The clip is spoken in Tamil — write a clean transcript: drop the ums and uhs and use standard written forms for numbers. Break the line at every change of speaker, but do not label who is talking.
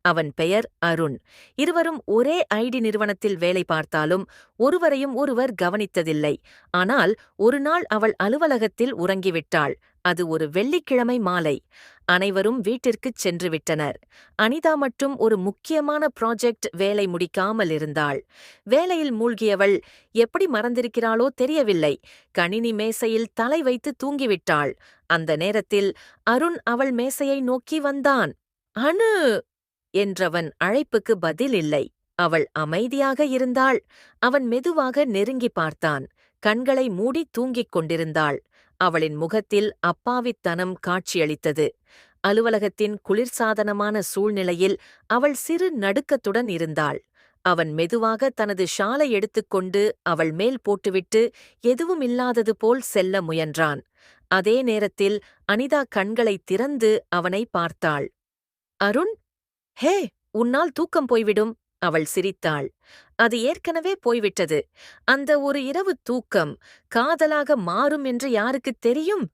அவன் பெயர் அருண். இருவரும் ஒரே ஐடி நிறுவனத்தில் வேலை பார்த்தாலும் ஒருவரையும் ஒருவர் கவனித்ததில்லை. ஆனால் ஒருநாள் அவள் அலுவலகத்தில் உறங்கிவிட்டாள். அது ஒரு வெள்ளிக்கிழமை மாலை. அனைவரும் வீட்டிற்குச் சென்றுவிட்டனர். அனிதா மட்டும் ஒரு முக்கியமான ப்ராஜெக்ட் வேலை முடிக்காமல் இருந்தாள். வேலையில் மூழ்கியவள் எப்படி மறந்திருக்கிறாளோ தெரியவில்லை. கணினி மேசையில் தலை வைத்து தூங்கிவிட்டாள். அந்த நேரத்தில் அருண் அவள் மேசையை நோக்கி வந்தான். அனு என்றவன் அழைப்புக்கு பதில் இல்லை. அவள் அமைதியாக இருந்தாள். அவன் மெதுவாக நெருங்கி பார்த்தான். கண்களை மூடி தூங்கிக் கொண்டிருந்தாள். அவளின் முகத்தில் அப்பாவித்தனம் காட்சியளித்தது. அலுவலகத்தின் குளிர்சாதனமான சூழ்நிலையில் அவள் சிறு நடுக்கத்துடன் இருந்தாள். அவன் மெதுவாக தனது ஷாலை எடுத்துக்கொண்டு அவள் மேல் போட்டுவிட்டு எதுவும் இல்லாதது போல் செல்ல முயன்றான். அதே நேரத்தில் அனிதா கண்களைத் திறந்து அவனை பார்த்தாள். அருண், ஹே, உன்னால் தூக்கம் போய்விடும். அவள் சிரித்தாள். அது ஏற்கனவே போய்விட்டது. அந்த ஒரு இரவு தூக்கம் காதலாக மாறும் என்று யாருக்குத் தெரியும்?